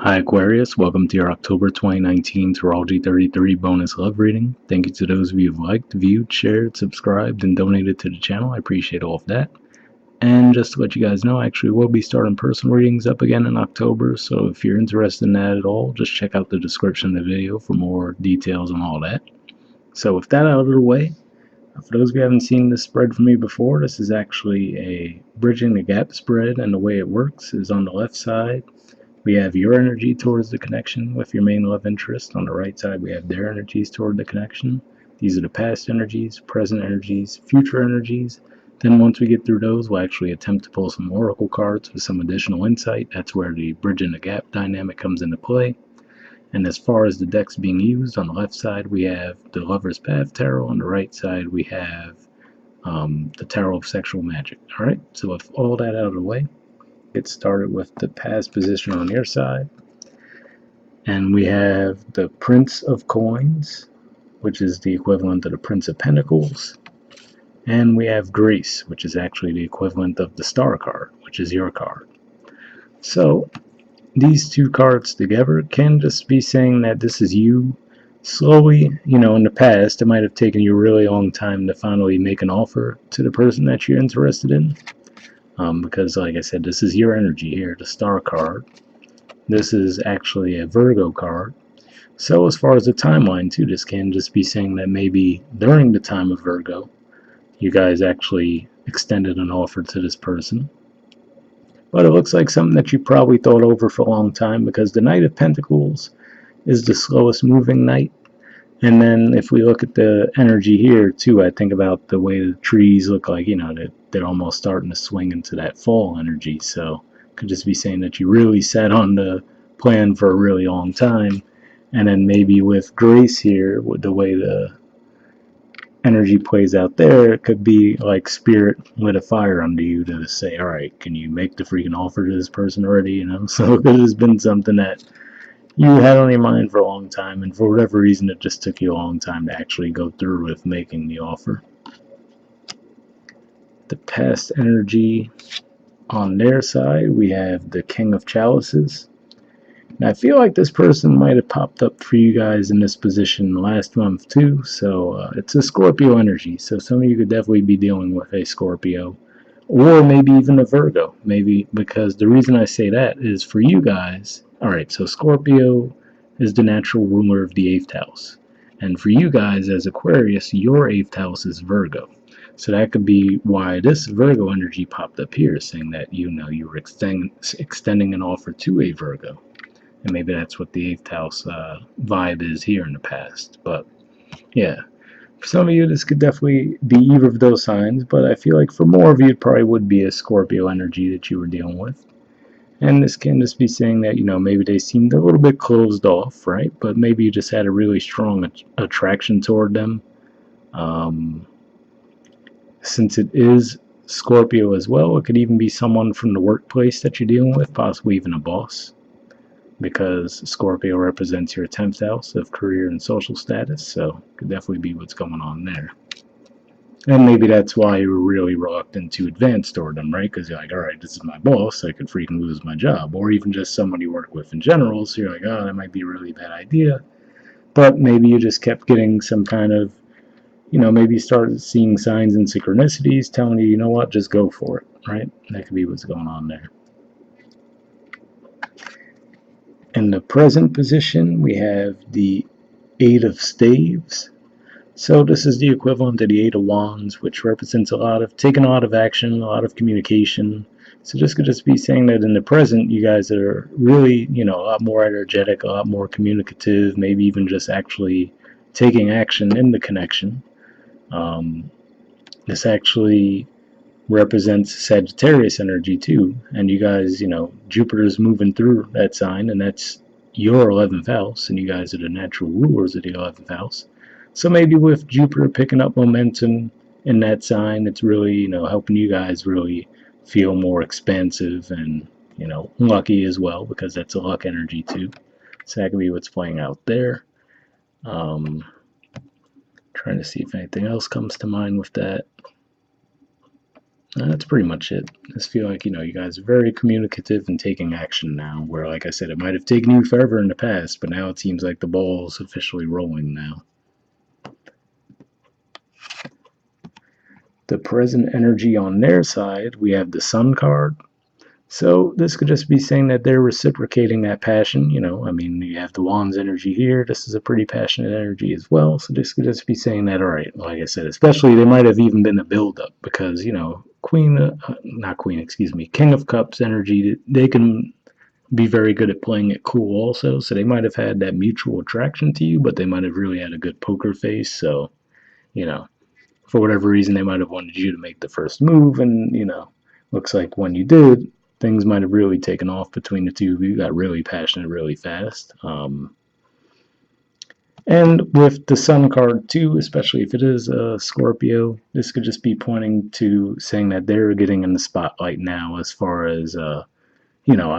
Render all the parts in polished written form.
Hi Aquarius, welcome to your October 2019 Astrology 33 bonus love reading. Thank you to those of you who've liked, viewed, shared, subscribed, and donated to the channel. I appreciate all of that. And just to let you guys know, I actually will be starting personal readings up again in October, so if you're interested in that at all, just check out the description of the video for more details on all that. So with that out of the way, for those of you who haven't seen this spread from me before, this is actually a bridging the gap spread, and the way it works is on the left side we have your energy towards the connection with your main love interest. On the right side, we have their energies toward the connection. These are the past energies, present energies, future energies. Then once we get through those, we'll actually attempt to pull some oracle cards with some additional insight. That's where the bridge and the gap dynamic comes into play. And as far as the decks being used, on the left side, we have the Lover's Path Tarot. On the right side, we have the Tarot of Sexual Magic. All right, so with all that out of the way, get started with the past position on your side. And we have the Prince of Coins, which is the equivalent of the Prince of Pentacles. And we have Grace, which is actually the equivalent of the Star card, which is your card. So these two cards together can just be saying that this is you slowly, in the past, it might have taken you a really long time to finally make an offer to the person that you're interested in. Because, like I said, this is your energy here, the Star card. This is actually a Virgo card. So as far as the timeline too, this can just be saying that maybe during the time of Virgo, you guys actually extended an offer to this person. But it looks like something that you probably thought over for a long time, because the Knight of Pentacles is the slowest moving knight. And then if we look at the energy here too, I think about the way the trees look like, they're almost starting to swing into that fall energy. So it could just be saying that you really sat on the plan for a really long time. And then maybe with Grace here, with the way the energy plays out there, it could be like Spirit lit a fire under you to say, all right, can you make the freaking offer to this person already? So it could have been something that you had on your mind for a long time, and for whatever reason, it just took you a long time to actually go through with making the offer. The past energy on their side, we have the King of Chalices. And I feel like this person might have popped up for you guys in this position last month too, so it's a Scorpio energy, so some of you could definitely be dealing with a Scorpio, or maybe even a Virgo, maybe, because the reason I say that is for you guys, alright, so Scorpio is the natural ruler of the 8th house, and for you guys as Aquarius, your 8th house is Virgo. So that could be why this Virgo energy popped up here, saying that you were extending an offer to a Virgo. And maybe that's what the 8th house vibe is here in the past. But yeah, for some of you, this could definitely be either of those signs. But I feel like for more of you, it probably would be a Scorpio energy that you were dealing with. And this can just be saying that, maybe they seemed a little bit closed off, right? But maybe you just had a really strong attraction toward them. Since it is Scorpio as well, it could even be someone from the workplace that you're dealing with, possibly even a boss, because Scorpio represents your 10th house of career and social status, so it could definitely be what's going on there. And maybe that's why you were really reluctant to advance toward them, right? Because you're like, all right, this is my boss, I could freaking lose my job. Or even just someone you work with in general, so you're like, oh, that might be a really bad idea. But maybe you just kept getting some kind of, maybe you started seeing signs and synchronicities telling you, you know what, just go for it, right? That could be what's going on there. In the present position, we have the 8 of Staves. So this is the equivalent of the 8 of Wands, which represents taking a lot of action, a lot of communication. So this could just be saying that in the present, you guys are really, a lot more energetic, a lot more communicative, maybe even just actually taking action in the connection. This actually represents Sagittarius energy too, and you guys, Jupiter's moving through that sign, and that's your 11th house, and you guys are the natural rulers of the 11th house. So maybe with Jupiter picking up momentum in that sign, it's really, helping you guys really feel more expansive and, lucky as well, because that's a luck energy too. So that could be what's playing out there. Trying to see if anything else comes to mind with that. That's pretty much it. I just feel like, you guys are very communicative and taking action now, where, like I said, it might have taken you forever in the past, but now it seems like the ball is officially rolling now. The present energy on their side, we have the Sun card. So this could just be saying that they're reciprocating that passion. I mean, you have the Wands energy here. This is a pretty passionate energy as well. So this could just be saying that, all right, like I said, especially they might have even been a buildup because, not Queen, excuse me, King of Cups energy, they can be very good at playing it cool also. So they might have had that mutual attraction to you, but they might have really had a good poker face. So, you know, for whatever reason, they might have wanted you to make the first move. And, looks like when you did, things might have really taken off between the two of you. Got really passionate really fast. And with the Sun card too, especially if it is a Scorpio, this could just be pointing to saying that they're getting in the spotlight now as far as, I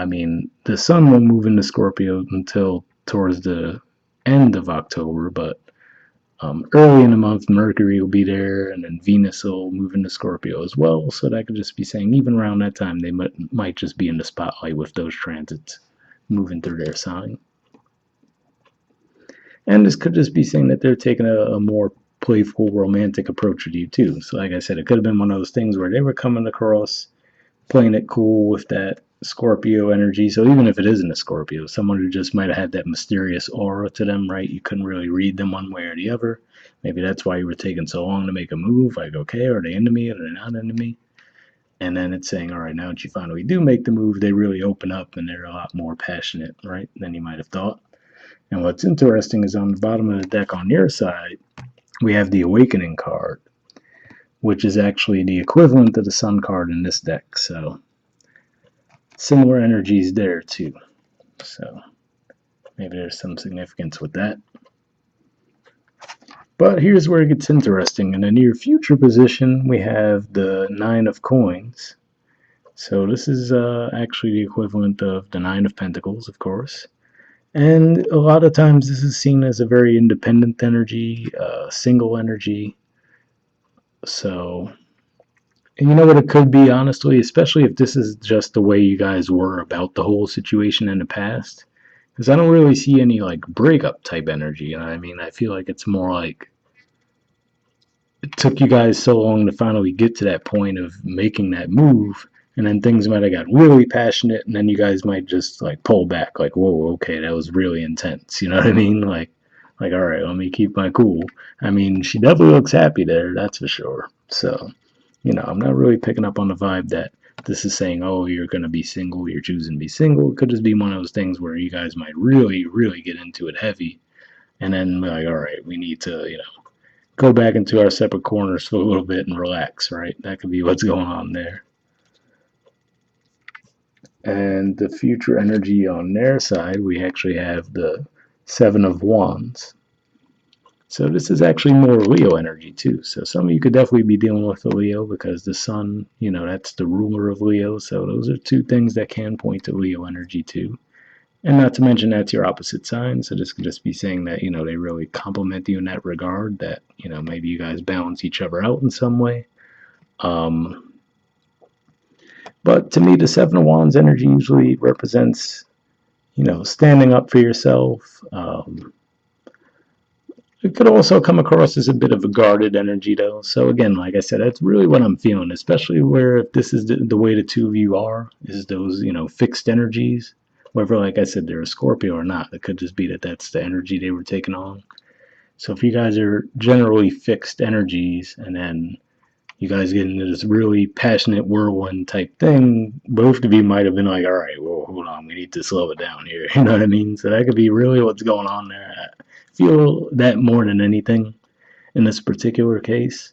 mean, the Sun won't move into Scorpio until towards the end of October, but early in the month, Mercury will be there, and then Venus will move into Scorpio as well. So that could just be saying even around that time, they might just be in the spotlight with those transits moving through their sign. And this could just be saying that they're taking a more playful, romantic approach with you too. So, like I said, it could have been one of those things where they were coming across playing it cool with that Scorpio energy. So even if it isn't a Scorpio, someone who just might have had that mysterious aura to them, right? You couldn't really read them one way or the other. Maybe that's why you were taking so long to make a move. Like, okay, are they into me? Are they not into me? And then it's saying, all right, now that you finally do make the move, they really open up and they're a lot more passionate, right, than you might have thought. And what's interesting is on the bottom of the deck on your side, we have the Awakening card, which is actually the equivalent of the Sun card in this deck. So similar energies there too. So maybe there's some significance with that. But here's where it gets interesting. In the near future position, we have the Nine of Coins. So this is actually the equivalent of the Nine of Pentacles, of course. And a lot of times this is seen as a very independent energy, single energy. So, and you know what it could be, honestly, especially if this is just the way you guys were about the whole situation in the past. Because I don't really see any like breakup type energy. You know what I mean? I feel like it's more like it took you guys so long to finally get to that point of making that move, and then things might have got really passionate, and then you guys might just like pull back, like, whoa, okay, that was really intense. You know what I mean? Like, all right, let me keep my cool. I mean, she definitely looks happy there, that's for sure. So, I'm not really picking up on the vibe that this is saying, oh, you're going to be single, you're choosing to be single. It could just be one of those things where you guys might really, really get into it heavy, and then be like, all right, we need to, go back into our separate corners for a little bit and relax, right? That could be what's going on there. And the future energy on their side, we actually have the Seven of Wands. So this is actually more Leo energy too. So some of you could definitely be dealing with the Leo because the sun, that's the ruler of Leo. So those are two things that can point to Leo energy too. And not to mention that's your opposite sign. So this could just be saying that, they really complement you in that regard, that, maybe you guys balance each other out in some way. But to me, the Seven of Wands energy usually represents, standing up for yourself. It could also come across as a bit of a guarded energy, though. So again, like I said, that's really what I'm feeling, especially where if this is the way the two of you are, is those, fixed energies. Whether, like I said, they're a Scorpio or not, it could just be that that's the energy they were taking on. So if you guys are generally fixed energies and then you guys get into this really passionate whirlwind type thing, both of you might have been like, all right, well, hold on, we need to slow it down here. You know what I mean? So that could be really what's going on there. I feel that more than anything in this particular case.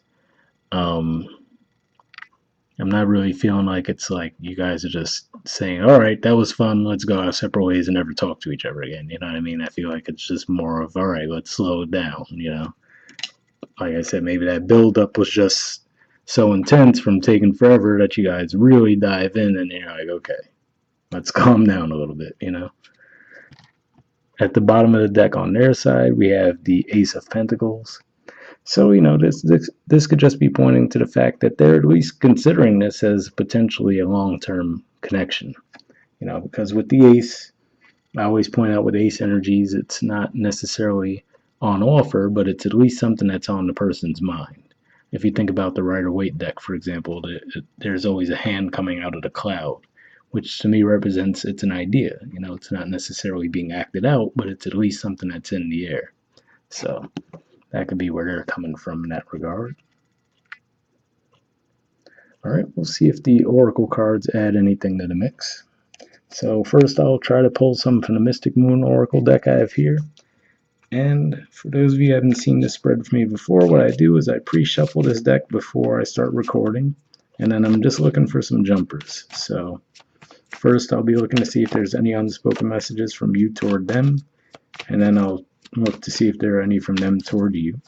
I'm not really feeling like it's like you guys are just saying, all right, that was fun. Let's go our separate ways and never talk to each other again. You know what I mean? I feel like it's just more of, all right, let's slow it down. Like I said, maybe that buildup was just so intense from taking forever that you guys really dive in and you're like, okay, let's calm down a little bit. At the bottom of the deck on their side, we have the Ace of Pentacles. So, this could just be pointing to the fact that they're at least considering this as potentially a long-term connection. Because with the ace, I always point out with ace energies, it's not necessarily on offer, but it's at least something that's on the person's mind. If you think about the Rider-Waite deck, for example, there's always a hand coming out of the cloud, which to me represents it's an idea. It's not necessarily being acted out, but it's at least something that's in the air. So that could be where they're coming from in that regard. All right, we'll see if the Oracle cards add anything to the mix. So first I'll try to pull some from the Mystic Moon Oracle deck I have here. And for those of you who haven't seen this spread from me before, what I do is I pre-shuffle this deck before I start recording, and then I'm just looking for some jumpers. So first I'll be looking to see if there's any unspoken messages from you toward them, and then I'll look to see if there are any from them toward you.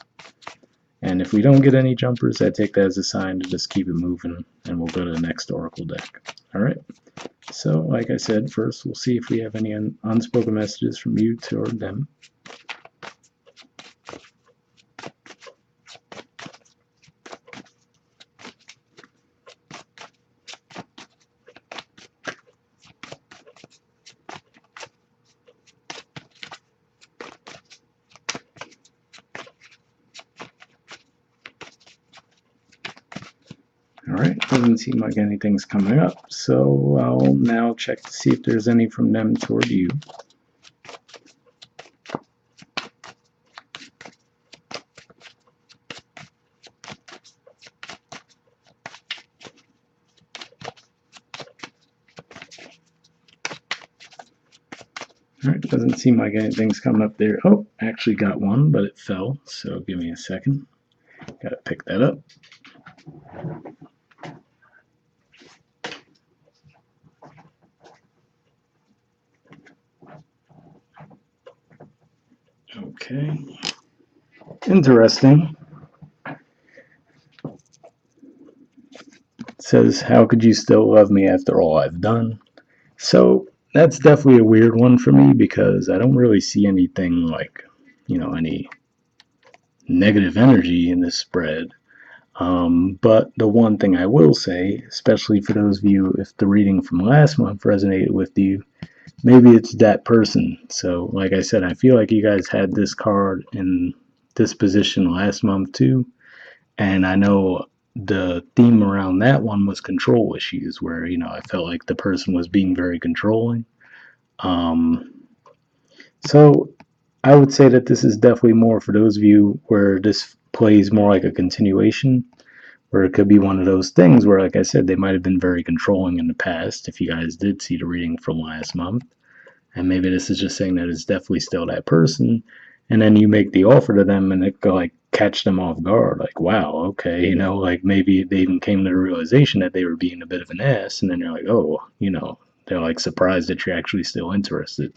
And if we don't get any jumpers, I take that as a sign to just keep it moving, and we'll go to the next Oracle deck. Alright, so like I said, first we'll see if we have any unspoken messages from you toward them. Alright, doesn't seem like anything's coming up, so I'll now check to see if there's any from them toward you. Alright, doesn't seem like anything's coming up there. Oh, actually got one, but it fell, so give me a second. Gotta pick that up. Okay. Interesting. It says, how could you still love me after all I've done? So that's definitely a weird one for me because I don't really see anything like, any negative energy in this spread. But the one thing I will say, especially for those of you, if the reading from last month resonated with you, maybe it's that person. So, like I said, I feel like you guys had this card in this position last month too. And I know the theme around that one was control issues, where, I felt like the person was being very controlling. So I would say that this is definitely more for those of you where this plays more like a continuation, where it could be one of those things where, like I said, they might have been very controlling in the past, if you guys did see the reading from last month. And maybe this is just saying that it's definitely still that person, and then you make the offer to them and it could like catch them off guard, like, wow, okay, like maybe they even came to the realization that they were being a bit of an ass, and then you're like, oh, they're like surprised that you're actually still interested.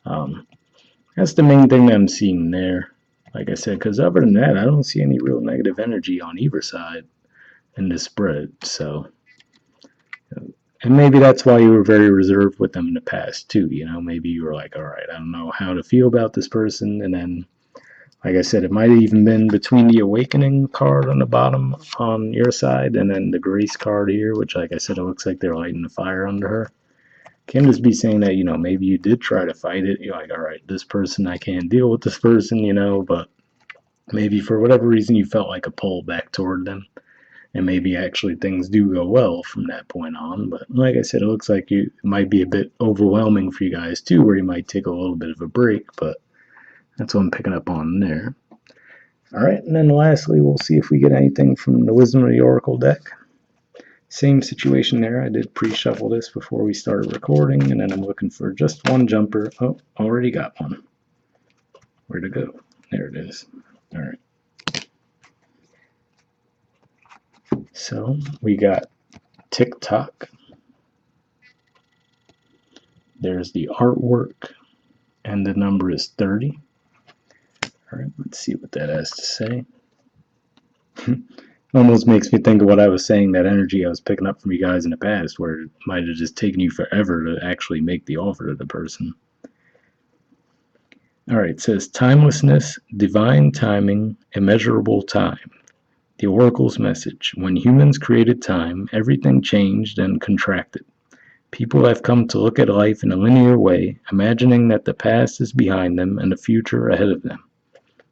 That's the main thing that I'm seeing there, like I said, because other than that, I don't see any real negative energy on either side in this spread. So, and maybe that's why you were very reserved with them in the past too. Maybe you were like, all right, I don't know how to feel about this person. And then, like I said, it might have even been between the awakening card on the bottom on your side and then the grace card here, which, like I said, it looks like they're lighting the fire under her. Can just be saying that, maybe you did try to fight it. You're like, all right, this person, I can't deal with this person, but maybe for whatever reason you felt like a pull back toward them. And maybe actually things do go well from that point on. But like I said, it looks like it might be a bit overwhelming for you guys too, where you might take a little bit of a break, but that's what I'm picking up on there. All right, and then lastly, we'll see if we get anything from the Wisdom of the Oracle deck. Same situation there. I did pre-shuffle this before we started recording, and then I'm looking for just one jumper. Oh, already got one. Where'd it go? There it is. All right. So we got TikTok. There's the artwork, and the number is 30. All right, let's see what that has to say. Almost makes me think of what I was saying, that energy I was picking up from you guys in the past, where it might have just taken you forever to actually make the offer to the person. All right, it says timelessness, divine timing, immeasurable time. The Oracle's message. When humans created time, everything changed and contracted. People have come to look at life in a linear way, imagining that the past is behind them and the future ahead of them.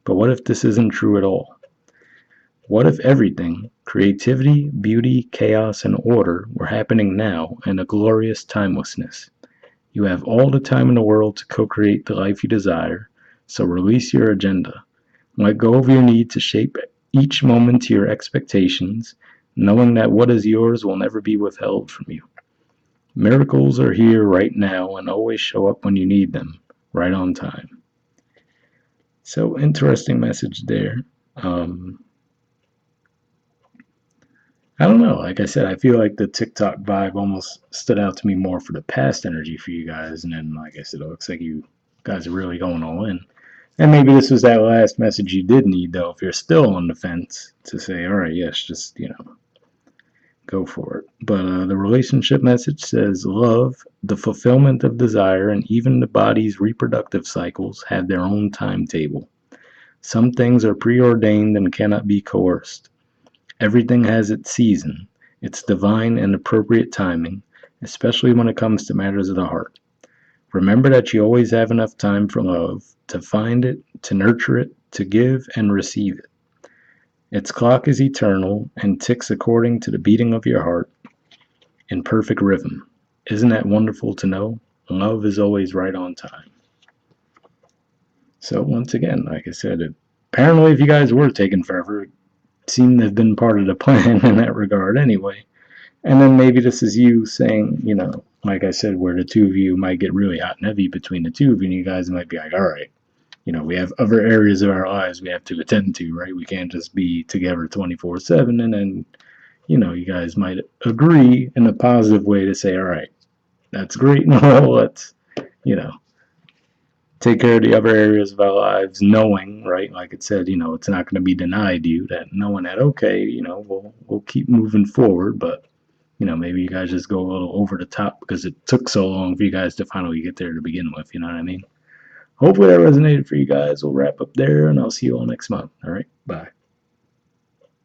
But what if this isn't true at all? What if everything, creativity, beauty, chaos, and order, were happening now in a glorious timelessness? You have all the time in the world to co create the life you desire, so release your agenda. Let go of your need to shape each moment to your expectations, knowing that what is yours will never be withheld from you. Miracles are here right now and always show up when you need them, right on time. So, interesting message there. Um, I don't know. Like I said, I feel like the TikTok vibe almost stood out to me more for the past energy for you guys. And then, like I said, it looks like you guys are really going all in. And maybe this was that last message you did need, though, if you're still on the fence to say, all right, yes, just, go for it. But the relationship message says love, the fulfillment of desire, and even the body's reproductive cycles have their own timetable. Some things are preordained and cannot be coerced. Everything has its season, its divine and appropriate timing, especially when it comes to matters of the heart. Remember that you always have enough time for love, to find it, to nurture it, to give and receive it. Its clock is eternal and ticks according to the beating of your heart in perfect rhythm. Isn't that wonderful to know? Love is always right on time. So, once again, like I said, apparently, if you guys were taking forever, it seemed to have been part of the plan in that regard anyway. And then maybe this is you saying, like I said, where the two of you might get really hot and heavy between the two of you, and you guys might be like, all right, we have other areas of our lives we have to attend to, right? We can't just be together 24/7. And then, you guys might agree in a positive way to say, all right, that's great and all. Let's, you know, take care of the other areas of our lives, knowing, right? Like it said, it's not going to be denied you. That knowing that, okay, we'll keep moving forward, but maybe you guys just go a little over the top because it took so long for you guys to finally get there to begin with. You know what I mean? Hopefully that resonated for you guys. We'll wrap up there, and I'll see you all next month. All right, bye.